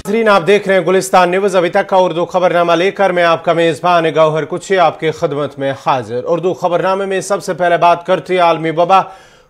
नाज़रीन, आप देख रहे हैं गुलिस्तान न्यूज़। अभी तक का उर्दू खबरनामा लेकर मैं आपका मेज़बान गौहर कुछी आपके खिदमत में हाजिर। उर्दू खबरनामे में सबसे पहले बात करते हैं आलमी वबा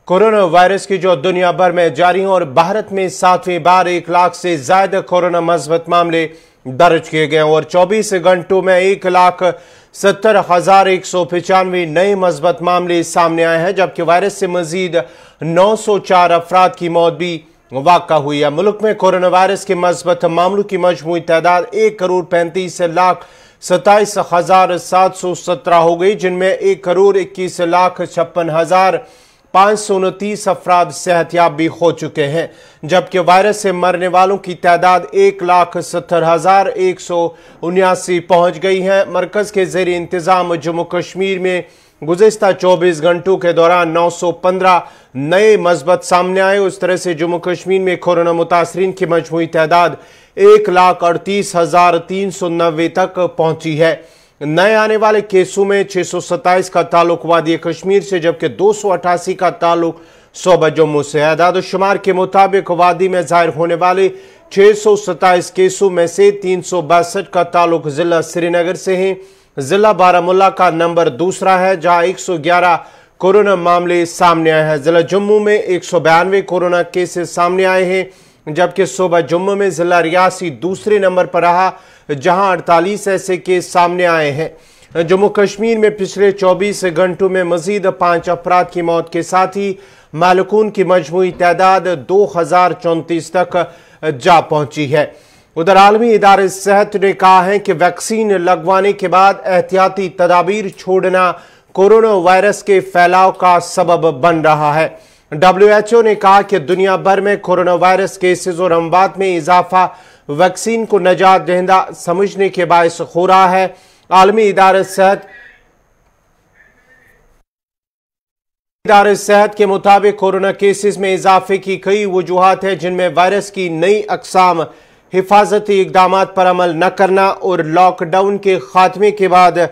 कोरोना वायरस की, जो दुनिया भर में जारी है और भारत में 7वीं बार 1 लाख से ज्यादा कोरोना मस्बत मामले दर्ज किए गए और 24 घंटों में 1,70,195 नए मस्बत मामले सामने आए हैं, जबकि वायरस से मजीद 904 अफराद की मौत भी वाक़ा हुई है। मुल्क में कोरोना वायरस के मस्बत मामलों की मजमूई तादाद 1,35,27,717 हो गई, जिनमें 1,21,56,529 अफराद सेहतयाब भी हो चुके हैं, जबकि वायरस से मरने वालों की तादाद 1,70,179 पहुंच गई है। मरकज के ज़ेर इंतजाम जम्मू कश्मीर में गुज़िश्ता 24 घंटों के दौरान 915 नए मस्बत सामने आए। उस तरह से जम्मू कश्मीर में कोरोना मुतासरीन की मजमूई तादाद 1,38,390 तक पहुंची है। नए आने वाले केसों में 627 का ताल्लुक वादी कश्मीर से, जबकि 288 का ताल्लुक सूबा जम्मू से है। आदाद शुमार के मुताबिक वादी में जाहिर होने वाले 627 केसों में से 362 का ताल्लुक जिला श्रीनगर से है। जिला बारामुल्ला का नंबर दूसरा है, जहां 111 कोरोना मामले सामने आए हैं। जिला जम्मू में 192 कोरोना केसेस सामने आए हैं, जबकि सूबा जम्मू में जिला रियासी दूसरे नंबर पर रहा, जहां 48 ऐसे केस सामने आए हैं। जम्मू कश्मीर में पिछले 24 घंटों में मजीद 5 अफराद की मौत के साथ ही मालकून की मजमूई तादाद 2034 तक जा पहुंची है। उधर आलमी इदारे सेहत ने कहा है कि वैक्सीन लगवाने के बाद एहतियाती तदाबीर छोड़ना कोरोना वायरस के फैलाव का सबब बन रहा है। WHO ने कहा कि दुनिया भर में कोरोना वायरस केसेस और अमवात में इजाफा वैक्सीन को नजात दहिंदा समझने के बायस हो रहा है। आलमी इदारे सेहत के मुताबिक कोरोना केसेस में इजाफे की कई वजूहात है, जिनमें वायरस की नई अकसाम, हिफाजती इकदाम पर अमल न करना और लॉकडाउन के खात्मे के बाद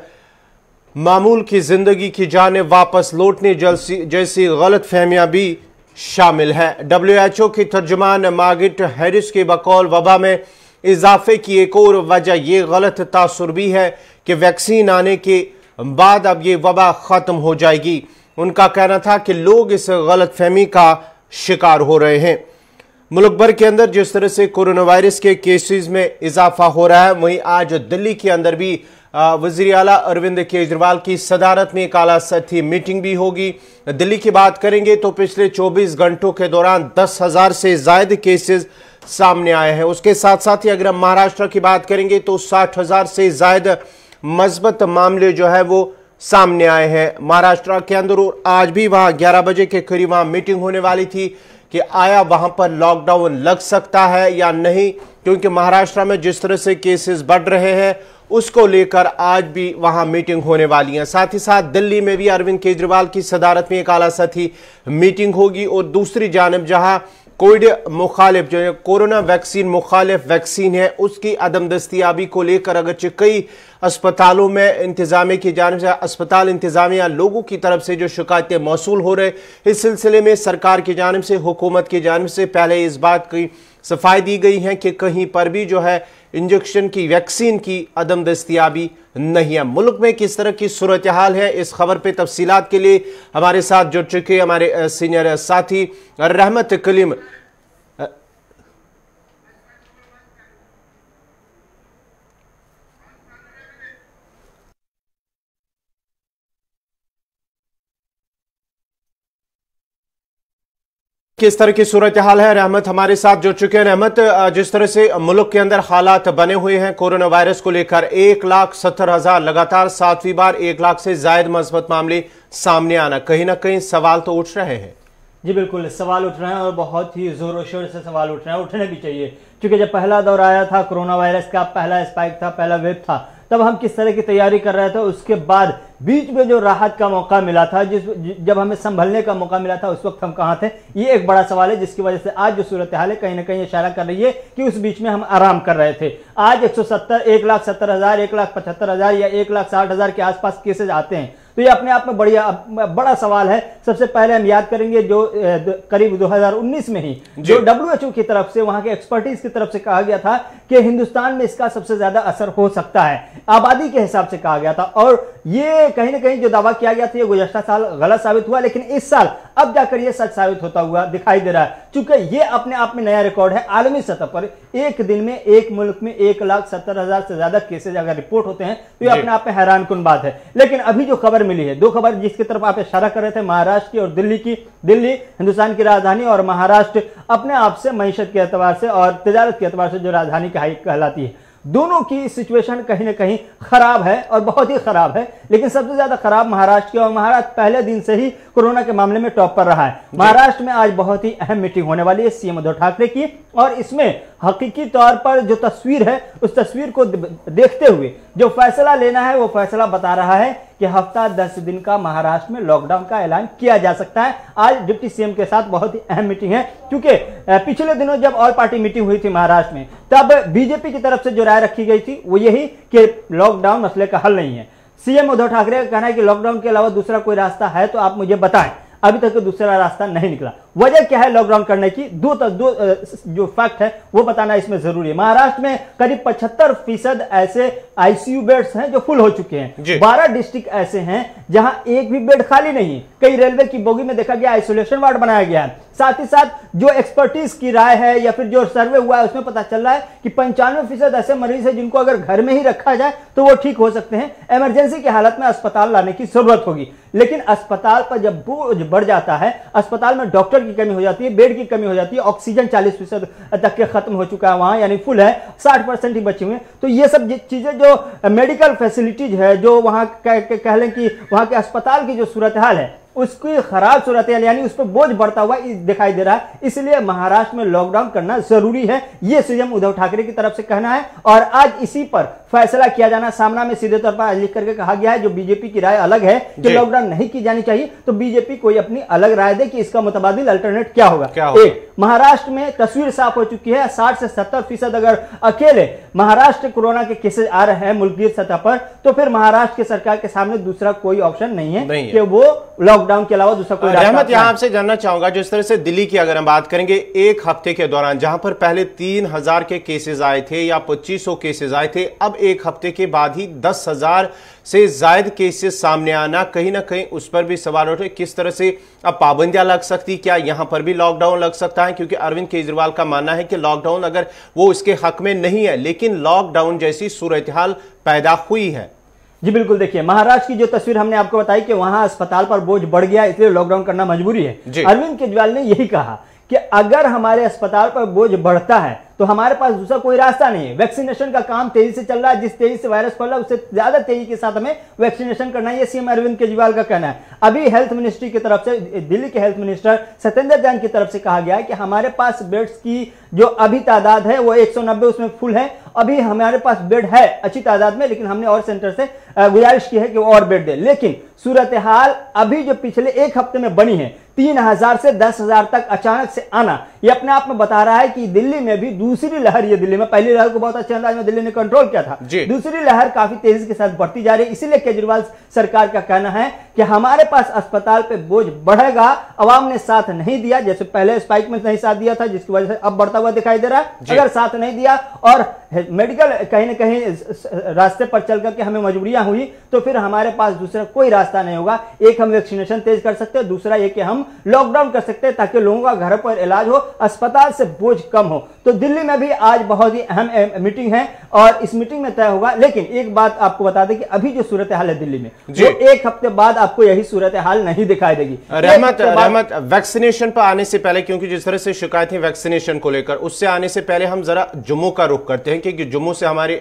मामूल की जिंदगी की जानेब वापस लौटने जैसी गलत फहमियां भी शामिल है। WHO की तर्जुमान मार्गरेट हैरिस के बकौल वबा में इजाफे की एक और वजह यह गलत तासुर भी है कि वैक्सीन आने के बाद अब ये वबा खत्म हो जाएगी। उनका कहना था कि लोग इस गलत फहमी का शिकार हो रहे हैं। मुल्क भर के अंदर जिस तरह से कोरोना वायरस के केसेस में इजाफा हो रहा है, वहीं आज दिल्ली के अंदर भी वज़ीर आला अरविंद केजरीवाल की सदारत में एक आला सतही मीटिंग भी होगी। दिल्ली की बात करेंगे तो पिछले 24 घंटों के दौरान 10,000 से ज्यादा केसेस सामने आए हैं। उसके साथ साथ ही अगर हम महाराष्ट्र की बात करेंगे तो 60,000 से ज्यादा मस्बत मामले जो है वो सामने आए हैं महाराष्ट्र के अंदर। और आज भी वहां 11 बजे के करीब वहां मीटिंग होने वाली थी कि आया वहां पर लॉकडाउन लग सकता है या नहीं, क्योंकि महाराष्ट्र में जिस तरह से केसेस बढ़ रहे हैं उसको लेकर आज भी वहां मीटिंग होने वाली है। साथ ही साथ दिल्ली में भी अरविंद केजरीवाल की सदारत में एक आला सतही मीटिंग होगी। और दूसरी जानब जहां कोविड मुखालिफ जो है कोरोना वैक्सीन मुखालिफ वैक्सीन है, उसकी अदम दस्तियाबी को लेकर अगरचे कई अस्पतालों में इंतजामिया की जानिब से अस्पताल इंतजामिया लोगों की तरफ से जो शिकायतें मौसूल हो रहे, इस सिलसिले में सरकार की जानिब से, हुकूमत की जानिब से पहले इस बात की सफाई दी गई है कि कहीं पर भी जो है इंजेक्शन की वैक्सीन की अदम दस्तियाबी नहीं है। मुल्क में किस तरह की सूरत हाल है, इस खबर पे तफसीलात के लिए हमारे साथ जुड़ चुके हमारे सीनियर साथी रहमत कलीम। किस तरह की सूरत हाल है, रहमत हमारे साथ जुड़ चुके हैं। रहमत, जिस तरह से मुल्क के अंदर हालात बने हुए हैं कोरोना वायरस को लेकर, 1,70,000 लगातार 7वीं बार 1 लाख से ज्यादा मस्बत मामले सामने आना, कहीं ना कहीं सवाल तो उठ रहे हैं। जी बिल्कुल, सवाल उठ रहे हैं और बहुत ही जोरों शोर से सवाल उठ रहे हैं, उठने भी चाहिए, क्योंकि जब पहला दौर आया था कोरोना वायरस का, पहला स्पाइक था, पहला वेव था, तब हम किस तरह की तैयारी कर रहे थे, उसके बाद बीच में जो राहत का मौका मिला था, जब हमें संभलने का मौका मिला था, उस वक्त हम कहां थे, ये एक बड़ा सवाल है, जिसकी वजह से आज जो सूरत हाल है कहीं ना कहीं इशारा कर रही है कि उस बीच में हम आराम कर रहे थे। आज 1,70,000, 1,75,000 या 1,60,000 के आसपास केसेज आते हैं, तो ये अपने आप में बड़ा सवाल है। सबसे पहले हम याद करेंगे जो करीब 2019 में ही जो WHO की तरफ से, वहां के एक्सपर्टीज की तरफ से कहा गया था कि हिंदुस्तान में इसका सबसे ज्यादा असर हो सकता है, आबादी के हिसाब से कहा गया था, और ये कहीं ना कहीं जो दावा किया गया था ये गुज़श्ता साल गलत साबित हुआ, लेकिन इस साल अब जाकर ये सच साबित होता हुआ दिखाई दे रहा है। चूंकि ये अपने आप में नया रिकॉर्ड है आलमी सतह पर, एक दिन में एक मुल्क में 1,70,000 से ज्यादा केसेज अगर रिपोर्ट होते हैं तो ये अपने आप में हैरान कुन बात है। लेकिन अभी जो खबर मिली है, दो खबर जिसकी तरफ आप इशारा कर रहे थे, महाराष्ट्र की और दिल्ली की। दिल्ली हिंदुस्तान की राजधानी और महाराष्ट्र अपने आप से मईशत के एतबार से और तिजारत के एतबार से जो राजधानी कहलाती है, दोनों की सिचुएशन कहीं ना कहीं खराब है और बहुत ही खराब है। लेकिन सबसे ज्यादा खराब महाराष्ट्र की, और महाराष्ट्र पहले दिन से ही कोरोना के मामले में टॉप पर रहा है। महाराष्ट्र में आज बहुत ही अहम मीटिंग होने वाली है सीएम उद्धव ठाकरे की, और इसमें हकीकी तौर पर जो तस्वीर है उस तस्वीर को देखते हुए जो फैसला लेना है वो फैसला बता रहा है कि हफ्ता 10 दिन का महाराष्ट्र में लॉकडाउन का ऐलान किया जा सकता है। आज डिप्टी सीएम के साथ बहुत ही अहम मीटिंग है, क्योंकि पिछले दिनों जब ऑल पार्टी मीटिंग हुई थी महाराष्ट्र में, तब बीजेपी की तरफ से जो राय रखी गई थी वो यही कि लॉकडाउन मसले का हल नहीं है। सीएम उद्धव ठाकरे का कहना है कि लॉकडाउन के अलावा दूसरा कोई रास्ता है तो आप मुझे बताएं। अभी तक दूसरा रास्ता नहीं निकला। वजह क्या है लॉकडाउन करने की? दो जो फैक्ट है वो बताना इसमें जरूरी है। महाराष्ट्र में करीब 75% ऐसे आईसीयू बेड्स हैं जो फुल हो चुके हैं। 12 डिस्ट्रिक्ट ऐसे हैं जहां एक भी बेड खाली नहीं है। कई रेलवे की बोगी में देखा गया आइसोलेशन वार्ड बनाया गया है। साथ ही साथ जो एक्सपर्टीज की राय है या फिर जो सर्वे हुआ है उसमें पता चल रहा है कि 95% ऐसे मरीज है जिनको अगर घर में ही रखा जाए तो वो ठीक हो सकते हैं। इमरजेंसी की हालत में अस्पताल लाने की जरूरत होगी, लेकिन अस्पताल पर जब बोझ बढ़ जाता है, अस्पताल में डॉक्टर की कमी हो जाती है, बेड की कमी हो जाती है, ऑक्सीजन 40% तक के खत्म हो चुका है वहां, यानी फुल है, 60% ही बचे हुए। तो ये सब चीजें जो मेडिकल फैसिलिटीज है, जो वहां कह लें कि वहां के अस्पताल की जो सूरत हाल है उसकी खराब सूरत हाल, यानी उस पर बोझ बढ़ता हुआ दिखाई दे रहा है। इसलिए महाराष्ट्र में लॉकडाउन करना जरूरी है, यह सीएम उद्धव ठाकरे की तरफ से कहना है, और आज इसी पर फैसला किया जाना। सामना में सीधे तौर पर लिख करके कहा गया है जो बीजेपी की राय अलग है कि लॉकडाउन नहीं की जानी चाहिए, तो बीजेपी कोई अपनी अलग राय दे कि इसका मुतबादिल अल्टरनेट क्या होगा। एक, महाराष्ट्र में तस्वीर साफ हो चुकी है। 60 से 70% अगर अकेले महाराष्ट्र कोरोना के केसेस आ रहे हैं मुल्क सतह पर, तो फिर महाराष्ट्र की सरकार के सामने दूसरा कोई ऑप्शन नहीं है कि वो लॉकडाउन के अलावा दूसरा कोई रहमत, यहां आपसे जानना चाहूंगा, जिस तरह से दिल्ली की अगर हम बात करेंगे, एक हफ्ते के दौरान जहां पर पहले 3000 के केसेस आए थे या 2500 केसेस आए थे, अब एक हफ्ते के बाद ही 10,000 से ज्यादा केसेस सामने आना, कहीं ना कहीं उस पर भी सवाल उठे किस तरह से अब पाबंदियां लग सकती, क्या यहां पर भी लॉकडाउन लग सकता है? क्योंकि अरविंद केजरीवाल का मानना है कि लॉकडाउन अगर वो उसके हक में नहीं है, लेकिन लॉकडाउन जैसी सूरत हाल पैदा हुई है। जी बिल्कुल, देखिए महाराष्ट्र की जो तस्वीर हमने आपको बताई कि वहां अस्पताल पर बोझ बढ़ गया, इसलिए लॉकडाउन करना मजबूरी है। अरविंद केजरीवाल ने यही कहा कि अगर हमारे अस्पताल पर बोझ बढ़ता है तो हमारे पास दूसरा कोई रास्ता नहीं है। वैक्सीनेशन का काम तेजी से चल रहा है, जिस तेजी से वायरस फैल रहा है उससे ज्यादा तेजी के साथ हमें वैक्सीनेशन करना है, ये सीएम अरविंद केजरीवाल का कहना है। अभी हेल्थ मिनिस्ट्री की तरफ से, दिल्ली के हेल्थ मिनिस्टर सत्येंद्र जैन की तरफ से कहा गया है कि हमारे पास बेड्स की जो अभी तादाद है वो 190 उसमें फुल है। अभी हमारे पास बेड है अच्छी तादाद में, लेकिन हमने और सेंटर से गुजारिश की है कि वो और बेड दे। लेकिन सूरत हाल अभी जो पिछले एक हफ्ते में बनी है, 3000 से 10,000 तक अचानक से आना, ये अपने आप में बता रहा है कि दिल्ली में भी दूसरी लहर, ये दिल्ली में पहली लहर को बहुत अच्छे अंदाज में दिल्ली ने कंट्रोल किया था, दूसरी लहर काफी तेजी के साथ बढ़ती जा रही है। इसीलिए केजरीवाल सरकार का कहना है कि हमारे पास अस्पताल पे बोझ बढ़ेगा। अवाम ने साथ नहीं दिया, जैसे पहले स्पाइक में नहीं साथ दिया था, जिसकी वजह से अब बढ़ता हुआ दिखाई दे रहा है। अगर साथ नहीं दिया और मेडिकल कहीं ना कहीं रास्ते पर चल करके हमें मजबूरियां हुई, तो फिर हमारे पास दूसरा कोई रास्ता नहीं होगा। एक, हम वैक्सीनेशन तेज कर सकते हैं, दूसरा ये कि हम लॉकडाउन कर सकते हैं ताकि लोगों का घर पर इलाज हो, अस्पताल से बोझ कम हो। तो दिल्ली में भी आज बहुत ही अहम मीटिंग है और इस मीटिंग में तय होगा। लेकिन एक बात आपको बता दें कि अभी जो सूरत हाल है दिल्ली में, वो एक हफ्ते बाद आपको यही सूरत हाल नहीं दिखाई देगी। रहमत, वैक्सीनेशन पर आने से पहले, क्योंकि जिस तरह से शिकायतें वैक्सीनेशन को लेकर, उससे आने से पहले हम जरा जम्मू का रुख करते हैं, क्योंकि जम्मू से हमारी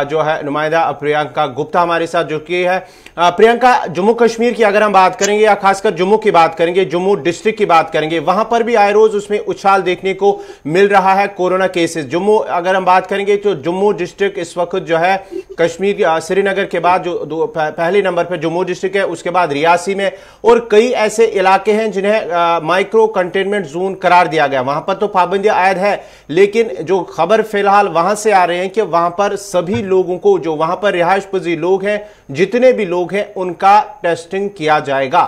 जो है नुमाइंदा प्रियंका गुप्ता हमारे साथ जुड़ी है। प्रियंका, जम्मू कश्मीर की अगर हम बात करेंगे या खासकर जम्मू की बात करेंगे, जम्मू डिस्ट्रिक्ट की बात करेंगे, वहां पर भी आए रोज उसमें उछाल देखने को मिल रहा है कोरोना केसेस। जम्मू अगर हम बात करेंगे तो जम्मू डिस्ट्रिक्ट इस वक्त जो है कश्मीर श्रीनगर के बाद जो पहले नंबर पर जम्मू डिस्ट्रिक्ट है, उसके बाद रियासी में, और कई ऐसे इलाके हैं जिन्हें माइक्रो कंटेनमेंट जोन करार दिया गया। वहां पर तो पाबंदियां आयद है, लेकिन जो खबर फिलहाल वहां से आ रहे हैं कि वहां पर सभी लोगों को, जो वहां पर रिहायश पजीर लोग हैं, जितने भी लोग हैं, उनका टेस्टिंग किया जाएगा।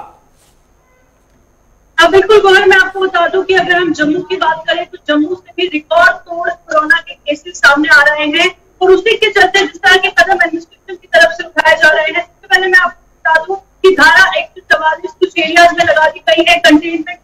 बिल्कुल गौर, मैं आपको बता दूं कि अगर हम जम्मू की बात करें तो जम्मू से भी रिकॉर्ड तोड़ कोरोना के केसेस सामने आ रहे हैं, और उसी के चलते जिस तरह के कदम एडमिनिस्ट्रेशन की तरफ से उठाए जा रहे हैं। सबसे पहले मैं आपको बता दूं कि धारा 144 कुछ एरियाज में लगा दी गई है कंटेनमेंट।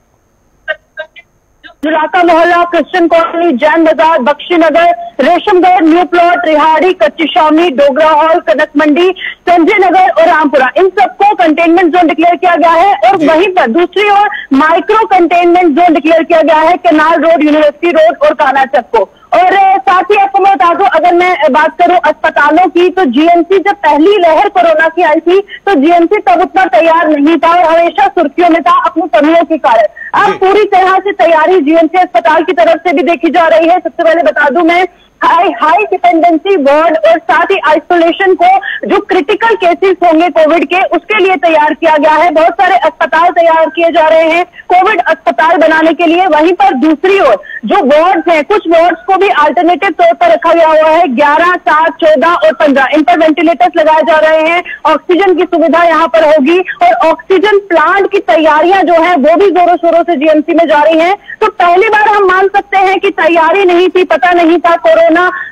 जुलाका मोहल्ला, क्रिश्चियन कॉलोनी, जैन बाजार, बख्शीनगर, रेशमगढ़, न्यू प्लॉट, रिहाड़ी, कच्ची छावनी, डोगरा हॉल, कनक मंडी, संजय नगर और रामपुरा, इन सबको कंटेनमेंट जोन डिक्लेयर किया गया है। और वहीं पर दूसरी ओर माइक्रो कंटेनमेंट जोन डिक्लेयर किया गया है केनाल रोड, यूनिवर्सिटी रोड और कानाचक को। और साथ ही आपको मैं बता दूं, अगर मैं बात करूं अस्पतालों की, तो जीएमसी जब पहली लहर कोरोना की आई थी तो जीएमसी तब उतना तैयार नहीं था और हमेशा सुर्खियों में था अपनी कमियों के कारण। अब पूरी तरह से तैयारी जीएमसी अस्पताल की तरफ से भी देखी जा रही है। सबसे पहले बता दूं मैं, हाई डिपेंडेंसी वार्ड और साथ ही आइसोलेशन को, जो क्रिटिकल केसेस होंगे कोविड के, उसके लिए तैयार किया गया है। बहुत सारे अस्पताल तैयार किए जा रहे हैं कोविड अस्पताल बनाने के लिए। वहीं पर दूसरी ओर जो वार्ड्स हैं, कुछ वार्ड्स को भी अल्टरनेटिव तौर पर रखा गया हुआ है। 11, 7, 14 और 15 इन पर वेंटिलेटर्स लगाए जा रहे हैं। ऑक्सीजन की सुविधा यहाँ पर होगी और ऑक्सीजन प्लांट की तैयारियां जो है वो भी जोरों शोरों से जीएमसी में जारी है। तो पहली बार हम मान सकते हैं कि तैयारी नहीं थी, पता नहीं था कोरोना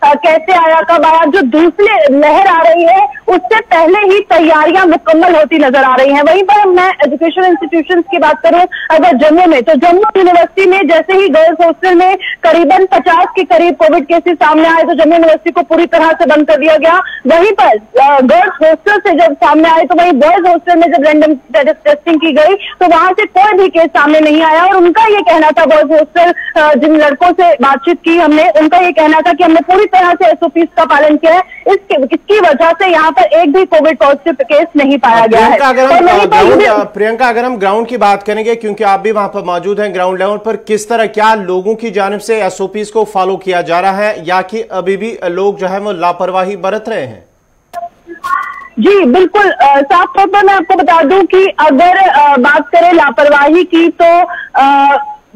कैसे आया, कब आया। जो दूसरी लहर आ रही है उससे पहले ही तैयारियां मुकम्मल होती नजर आ रही हैं। वहीं पर मैं एजुकेशन इंस्टीट्यूशंस की बात करूं अगर जम्मू में, तो जम्मू यूनिवर्सिटी में जैसे ही गर्ल्स हॉस्टल में करीबन 50 के करीब कोविड केसेस सामने आए तो जम्मू यूनिवर्सिटी को पूरी तरह से बंद कर दिया गया। वहीं पर गर्ल्स हॉस्टल से जब सामने आए तो वहीं बॉयज हॉस्टल में जब रैंडम टेस्टिंग की गई तो वहां से कोई भी केस सामने नहीं आया। और उनका ये कहना था, बॉयज हॉस्टल जिन लड़कों से बातचीत की हमने, उनका ये कहना था कि हमने पूरी तरह से एसओपीज का पालन किया है, इसकी वजह से यहाँ पर एक भी कोविड पॉजिटिव केस नहीं पाया गया है। प्रियंका, अगर हम ग्राउंड की बात करेंगे, क्योंकि आप भी वहां पर मौजूद हैं, ग्राउंड लेवल पर किस तरह, क्या लोगों की जानिब से एसओपीज को फॉलो किया जा रहा है, या कि अभी भी लोग जो है वो लापरवाही बरत रहे हैं? जी बिल्कुल, साफ तौर पर मैं आपको बता दूं कि अगर बात करें लापरवाही की तो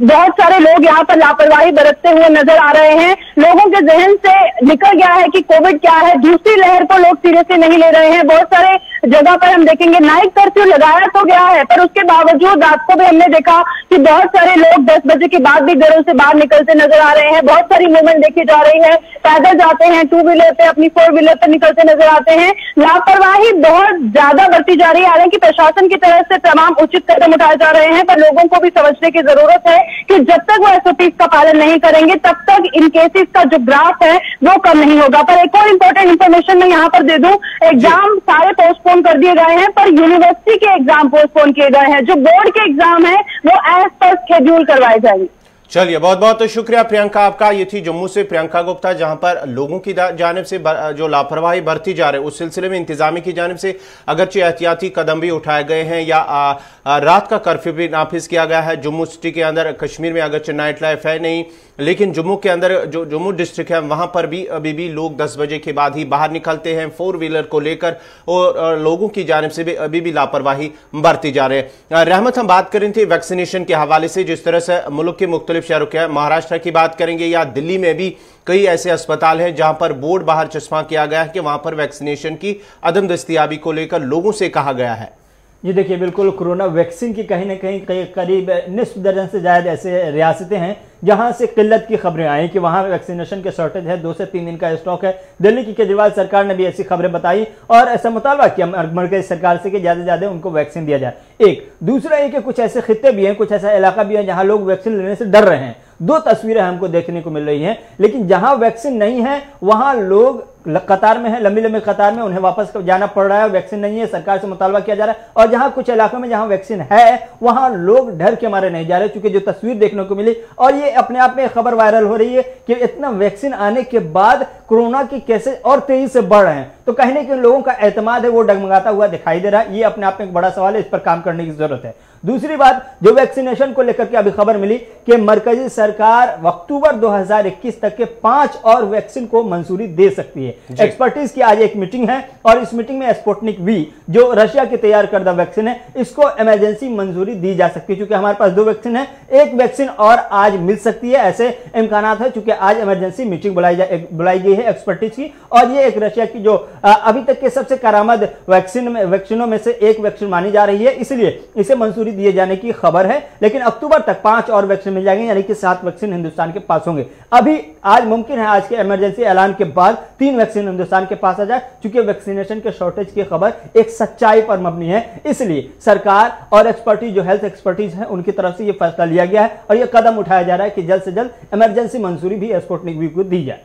बहुत सारे लोग यहाँ पर लापरवाही बरतते हुए नजर आ रहे हैं। लोगों के जहन से निकल गया है कि कोविड क्या है, दूसरी लहर को लोग सीरियसली नहीं ले रहे हैं। बहुत सारे जगह पर हम देखेंगे नाइट कर्फ्यू लगाया तो गया है, पर उसके बावजूद रात को भी हमने देखा कि बहुत सारे लोग 10 बजे के बाद भी घरों से बाहर निकलते नजर आ रहे हैं। बहुत सारी मूवमेंट देखी जा रही है, पैदल जाते हैं, 2 व्हीलर पे, अपनी 4 व्हीलर पे निकलते नजर आते हैं। लापरवाही बहुत ज्यादा बढ़ती जा रही है। हालांकि प्रशासन की तरफ से तमाम उचित कदम उठाए जा रहे हैं, पर लोगों को भी समझने की जरूरत है कि जब तक वो एसओपीज का पालन नहीं करेंगे तब तक इन केसेस का जो ग्राफ है वो कम नहीं होगा। पर एक और इम्पोर्टेंट इन्फॉर्मेशन मैं यहाँ पर दे दूं, एग्जाम सारे पोस्टपोन कर दिए गए हैं, पर यूनिवर्सिटी के एग्जाम पोस्टपोन किए गए हैं। जो बोर्ड के एग्जाम है वो एज पर शेड्यूल करवाए जाएंगे। चलिए, बहुत बहुत शुक्रिया प्रियंका आपका। ये थी जम्मू से प्रियंका गुप्ता, जहां पर लोगों की जानिब से जो लापरवाही बरती जा रही है उस सिलसिले में इंतजामी की जानिब से अगरचे एहतियाती कदम भी उठाए गए हैं, या रात का कर्फ्यू भी नाफिज किया गया है जम्मू सिटी के अंदर। कश्मीर में अगरचे नाइट लाइफ है नहीं, लेकिन जम्मू के अंदर जो जम्मू डिस्ट्रिक्ट है वहां पर भी अभी भी लोग 10 बजे के बाद ही बाहर निकलते हैं 4 व्हीलर को लेकर, और लोगों की जानिब से भी अभी भी लापरवाही बरती जा रही है। रहमत, हम बात कर रही थी वैक्सीनेशन के हवाले से, जिस तरह से मुल्क के मुख्तलिफ शहरों के, महाराष्ट्र की बात करेंगे या दिल्ली में भी कई ऐसे अस्पताल हैं जहां पर बोर्ड बाहर चस्पा किया गया है कि वहां पर वैक्सीनेशन की अदम दस्तयाबी को लेकर लोगों से कहा गया है। ये देखिए, बिल्कुल कोरोना वैक्सीन की कहीं ना कहीं करीब निस्फ दर्जन से ज्यादा ऐसे रियासतें हैं जहां से किल्लत की खबरें आई कि वहां वैक्सीनेशन के शॉर्टेज है, 2 से 3 दिन का स्टॉक है। दिल्ली की केजरीवाल सरकार ने भी ऐसी खबरें बताई और ऐसा मुतालबा किया मरकज़ी सरकार से कि ज्यादा से ज्यादा उनको वैक्सीन दिया जाए। एक दूसरा ये कि कुछ ऐसे खित्ते भी हैं, कुछ ऐसा इलाका भी है जहां लोग वैक्सीन लेने से डर रहे हैं। 2 तस्वीरें हमको देखने को मिल रही हैं, लेकिन जहां वैक्सीन नहीं है वहां लोग कतार में है, लंबी लंबी कतार में, उन्हें वापस जाना पड़ रहा है, वैक्सीन नहीं है, सरकार से मुतालबा किया जा रहा है। और जहां कुछ इलाकों में जहां वैक्सीन है वहां लोग डर के मारे नहीं जा रहे, क्योंकि जो तस्वीर देखने को मिली, और ये अपने आप में खबर वायरल हो रही है कि इतना वैक्सीन आने के बाद कोरोना के केसेस और तेजी से बढ़ रहे हैं, तो कहीं ना कहीं लोगों का एतमाद है वो डगमगाता हुआ दिखाई दे रहा है। ये अपने आप में एक बड़ा सवाल है, इस पर काम करने की जरूरत है। दूसरी बात, जो वैक्सीनेशन को लेकर के अभी खबर मिली कि मरकजी सरकार अक्टूबर 2021 तक के 5 और वैक्सीन को मंजूरी दे सकती है। एक्सपर्टीज की आज एक मीटिंग है और इस मीटिंग में स्पुतनिक वी, जो रशिया की तैयार करदा वैक्सीन है, इसको इमरजेंसी मंजूरी दी जा सकती है। क्योंकि हमारे पास 2 वैक्सीन है, एक वैक्सीन और आज मिल सकती है, ऐसे इम्कानात है, क्योंकि आज इमरजेंसी मीटिंग बुलाई गई है एक्सपर्टीज की। और ये एक रशिया की जो अभी तक के सबसे करामद वैक्सीनों में से एक वैक्सीन मानी जा रही है, इसलिए इसे मंजूरी दिए जाने की खबर है। लेकिन अक्टूबर तक 5 और वैक्सीन मिल जाएंगे, यानी कि 7 वैक्सीन हिंदुस्तान के पास होंगे। अभी आज मुमकिन है आज के इमरजेंसी ऐलान के बाद 3 वैक्सीन हिंदुस्तान के पास आ जाए, क्योंकि वैक्सीनेशन के शॉर्टेज की खबर एक सच्चाई पर मबनी है। इसलिए सरकार और एक्सपर्टीज, जो हेल्थ एक्सपर्टीज है, उनकी तरफ से यह फैसला लिया गया है और यह कदम उठाया जा रहा है कि जल्द से जल्द इमरजेंसी मंजूरी भी स्पुतनिक वी को दी जाए।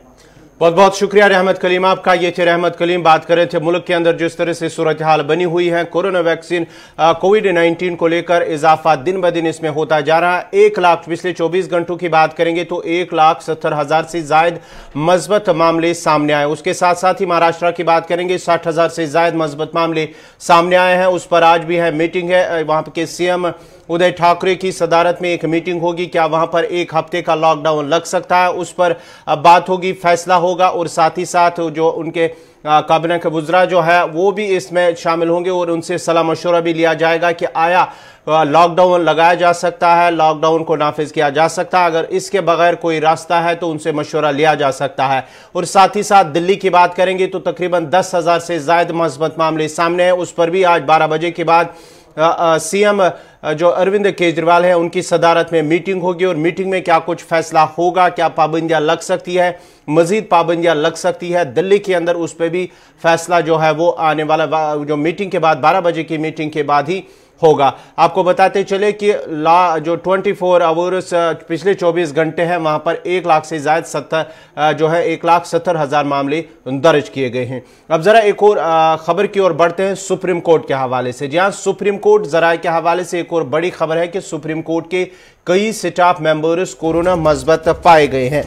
बहुत बहुत शुक्रिया रहमत कलीम आपका। ये थे रहमत कलीम, बात कर रहे थे मुल्क के अंदर जिस तरह से सूरत हाल बनी हुई है कोरोना वैक्सीन कोविड-19 को लेकर इजाफा दिन ब दिन इसमें होता जा रहा है। 1 लाख पिछले 24 घंटों की बात करेंगे तो 1,70,000 से जायद मस्बत मामले सामने आए। उसके साथ साथ ही महाराष्ट्र की बात करेंगे, 60,000 से जायद मस्बत मामले सामने आए हैं। उस पर आज भी है मीटिंग है, वहां के सीएम उदय ठाकरे की सदारत में एक मीटिंग होगी। क्या वहां पर 1 हफ्ते का लॉकडाउन लग सकता है, उस पर बात होगी, फैसला होगा। और साथ ही साथ जो उनके काबिनेट के वुज़रा जो है वो भी इसमें शामिल होंगे और उनसे सलाह मशवरा भी लिया जाएगा कि आया लॉकडाउन लगाया जा सकता है, लॉकडाउन को नाफिज किया जा सकता है, अगर इसके बगैर कोई रास्ता है तो उनसे मशवरा लिया जा सकता है। और साथ ही साथ दिल्ली की बात करेंगे तो तकरीबन 10,000 से ज्यादा मस्बत मामले सामने हैं। उस पर भी आज 12 बजे के बाद सीएम जो अरविंद केजरीवाल है उनकी सदारत में मीटिंग होगी और मीटिंग में क्या कुछ फैसला होगा, क्या पाबंदियां लग सकती है, मजीद पाबंदियां लग सकती है दिल्ली के अंदर, उस पर भी फैसला जो है वो आने वाला जो मीटिंग के बाद 12 बजे की मीटिंग के बाद ही होगा। आपको बताते चले कि जो 24 आवर्स पिछले 24 घंटे हैं वहां पर 1 लाख से ज्यादा जो है 1,70,000 मामले दर्ज किए गए हैं। अब जरा एक और खबर की ओर बढ़ते हैं सुप्रीम कोर्ट के हवाले से। जहां सुप्रीम कोर्ट जराये के हवाले से एक और बड़ी खबर है कि सुप्रीम कोर्ट के कई स्टाफ मेंबर्स कोरोना मस्बत पाए गए हैं।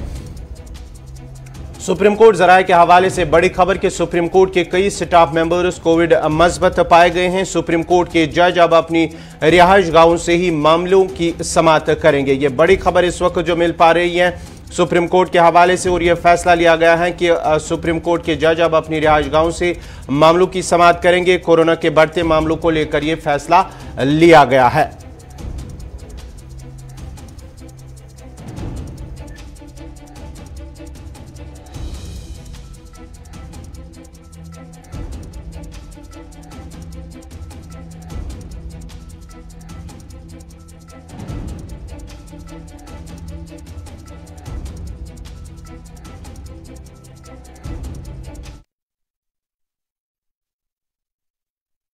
सुप्रीम कोर्ट जराये के हवाले से बड़ी खबर कि सुप्रीम कोर्ट के कई स्टाफ मेंबर्स कोविड मस्बत पाए गए हैं। सुप्रीम कोर्ट के जज अब अपनी रिहाइश गाहों से ही मामलों की समाअत करेंगे। ये बड़ी खबर इस वक्त जो मिल पा रही है सुप्रीम कोर्ट के हवाले से, और यह फैसला लिया गया है कि सुप्रीम कोर्ट के जज अब अपनी रिहाइश गाहों से मामलों की समाअत करेंगे। कोरोना के बढ़ते मामलों को लेकर यह फैसला लिया गया है।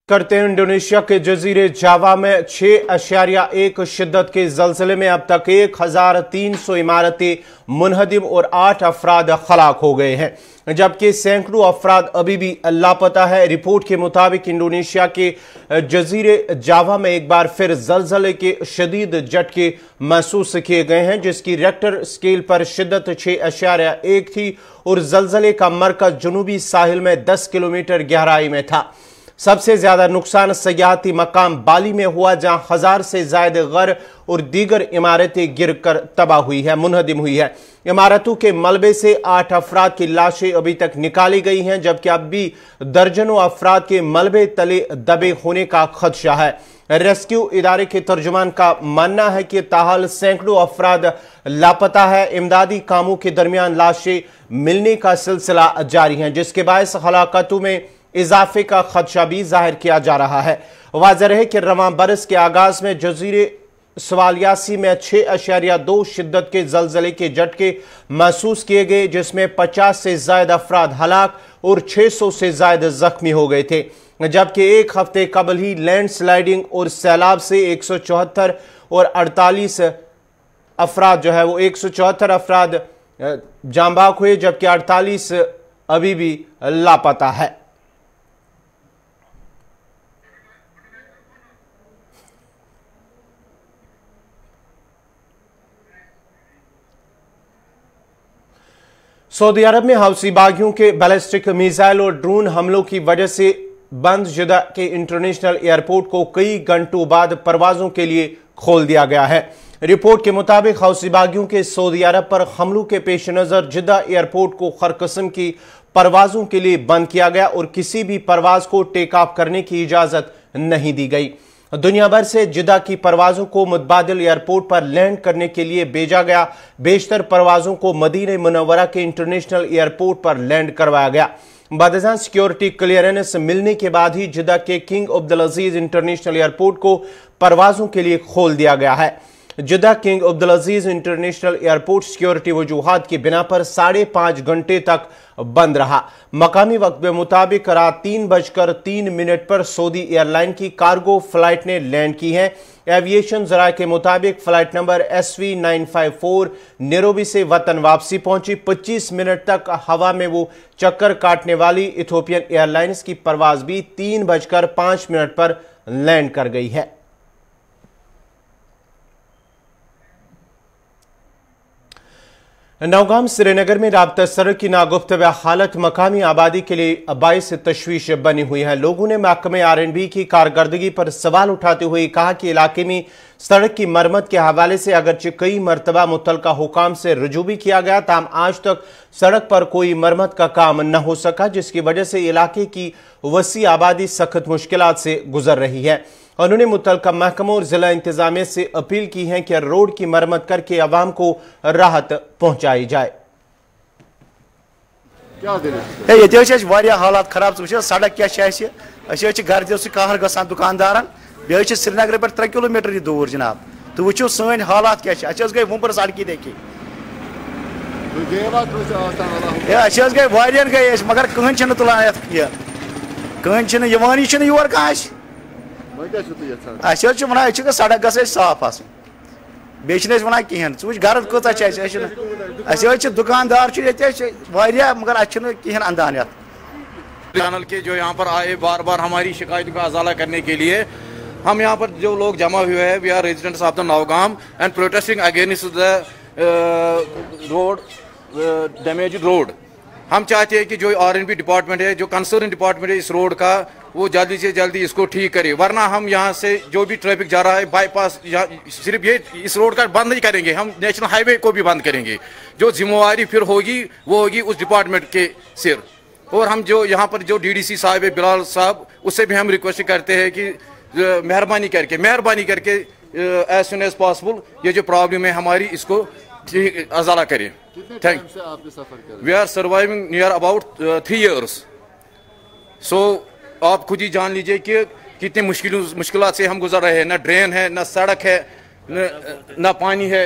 करते हैं इंडोनेशिया के जजीरे जावा में 6.1 शिद्दत के जलजले में अब तक 1,300 इमारतें मुनहदिम और 8 अफराद हलाक हो गए हैं, जबकि सैकड़ों अफराद अभी भी लापता है। रिपोर्ट के मुताबिक इंडोनेशिया के जजीरे जावा में एक बार फिर जलजले के शदीद झटके महसूस किए गए हैं, जिसकी रेक्टर स्केल पर शिद्दत 6.1 थी और जलजले का मरकज जनूबी साहिल में 10 किलोमीटर गहराई में था। सबसे ज्यादा नुकसान सयाहती मकाम बाली में हुआ, जहां 1000 से ज्यादा घर और दीगर इमारतें गिरकर तबाह हुई है, मुनहदिम हुई है। इमारतों के मलबे से 8 अफराद की लाशें अभी तक निकाली गई हैं, जबकि अब भी दर्जनों अफराद के मलबे तले दबे होने का खदशा है। रेस्क्यू इदारे के तर्जुमान का मानना है कि ताहाल सैकड़ों अफराद लापता है। इमदादी कामों के दरमियान लाशें मिलने का सिलसिला जारी है, जिसके बायस हलाकतों में इजाफे का खदशा भी जाहिर किया जा रहा है। वाज़ेह है कि रवां बरस के आगाज में जजीरे सवालियासी में 6.2 शिद्दत के जलजले के झटके महसूस किए गए, जिसमें 50 से ज्यादा अफराद हलाक और 600 से ज्यादा जख्मी हो गए थे, जबकि एक हफ्ते कबल ही लैंडस्लाइडिंग और सैलाब से 174 और 48 अफराद जो है वो 174 अफराद जांबाक हुए, जबकि 48 अभी भी लापता है। सऊदी अरब में हौसी बागियों के बैलिस्टिक मिसाइल और ड्रोन हमलों की वजह से बंद जिद्दा के इंटरनेशनल एयरपोर्ट को कई घंटों बाद परवाजों के लिए खोल दिया गया है। रिपोर्ट के मुताबिक हौसी बागियों के सऊदी अरब पर हमलों के पेश नजर जिद्दा एयरपोर्ट को हर किस्म की परवाजों के लिए बंद किया गया और किसी भी परवाज को टेक ऑफ करने की इजाजत नहीं दी गई। दुनिया भर से जिद्दा की परवाजों को मुतबादिल एयरपोर्ट पर लैंड करने के लिए भेजा गया। बेशतर परवाजों को मदीना मुनव्वरा के इंटरनेशनल एयरपोर्ट पर लैंड करवाया गया। बदजान सिक्योरिटी क्लियरेंस मिलने के बाद ही जिद्दा के किंग अब्दुल अजीज इंटरनेशनल एयरपोर्ट को परवाजों के लिए खोल दिया गया है। जिद्दा किंग अब्दुल अजीज इंटरनेशनल एयरपोर्ट सिक्योरिटी वजूहात की बिना पर 5.5 घंटे तक बंद रहा। मकामी वक्त के मुताबिक रात 3:03 पर सऊदी एयरलाइन की कार्गो फ्लाइट ने लैंड की है। एविएशन जराये के मुताबिक फ्लाइट नंबर SV954 नैरोबी से वतन वापसी पहुंची। 25 मिनट तक हवा में वो चक्कर काटने वाली इथोपियन एयरलाइंस की परवाज भी 3:05 पर लैंड कर गई है। नौगाम श्रीनगर में राब्ता सड़क की नागुफ्तवा हालत मकामी आबादी के लिए बाइस तशवीश बनी हुई है। लोगों ने महकमे R&B की कारकर्दगी पर सवाल उठाते हुए कहा कि इलाके में सड़क की मरम्मत के हवाले से अगरचे कई मरतबा मुतलका हुकाम से रुजू भी किया गया, ताहम आज तक सड़क पर कोई मरम्मत का काम न हो सका, जिसकी वजह से इलाके की वसी आबादी सख्त मुश्किलात से गुजर रही है। उन्होंने मुतलका महकमों और जिला इंतजामिया से अपील की है कि रोड की मरम्मत करके अवाम को राहत पहुंचाई जाए। क्या हालात खराब सड़क क्या घर कहर ग दुकानदारन बे श्रीनगर पे 3 किलोमीटर दूर जनाब तो वो सन हालात क्या गई वुपर सड़की देखी गई मगर कहन तुलान कहन योर कह वन सड़क ग साफ बे वन कहें च घर कत दुकानदार मगर अहन अंदान चैनल के जो यहाँ पर आए बार बार हमारी शिकायतों का अजाला करने के लिए हम यहाँ पर जो लोग जमा हुए हैं, we are residents of the Naugam and protesting against the road damage road. हम चाहते हैं कि जो R&B डिपार्टमेंट है, जो कंसर्न डिपार्टमेंट है इस रोड का, वो जल्दी से जल्दी इसको ठीक करे, वरना हम यहाँ से जो भी ट्रैफिक जा रहा है बाईपास सिर्फ ये इस रोड का बंद नहीं करेंगे, हम नेशनल हाईवे को भी बंद करेंगे। जो जिम्मेवारी फिर होगी वो होगी उस डिपार्टमेंट के सिर। और हम जो यहाँ पर जो DDC साहब है बिलाल साहब, उससे भी हम रिक्वेस्ट करते हैं कि मेहरबानी करके एज सुन एज पॉसिबल ये जो प्रॉब्लम है हमारी इसको ठीक अजाला करें। Thank we are surviving near about 3 years। So आप खुद ही जान लीजिए कि कितने मुश्किलात से हम गुजर रहे हैं। ना ड्रेन है, ना सड़क है, ना पानी है।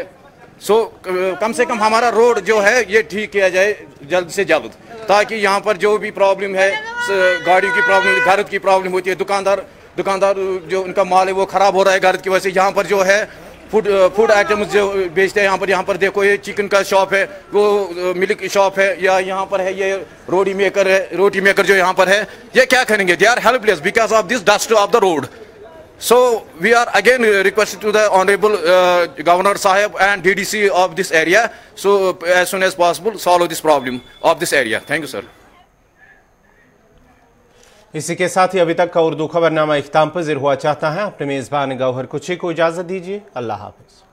सो कम से कम हमारा रोड जो है ये ठीक किया जाए जल्द से जल्द, ताकि यहाँ पर जो भी प्रॉब्लम है, गाड़ियों की प्रॉब्लम, घर की प्रॉब्लम होती है, दुकानदार जो उनका माल है वो ख़राब हो रहा है घर की वजह से। यहाँ पर जो है फूड आइटम्स जो बेचते हैं यहाँ पर देखो ये चिकन का शॉप है, वो मिल्क शॉप है, या यहाँ पर है ये रोटी मेकर जो यहाँ पर है, ये क्या करेंगे? They are helpless because of this dust of the road. So we are again requesting to the Honorable Governor Sahib and DDC of this area, so as soon as possible solve this problem of this area. Thank you sir. इसी के साथ ही अभी तक का उर्दू खबरनामा इख्ताम पज़ीर हुआ चाहता है। अपने मेज़बान गौहर कुची को इजाज़त दीजिए। अल्लाह हाफ़िज़।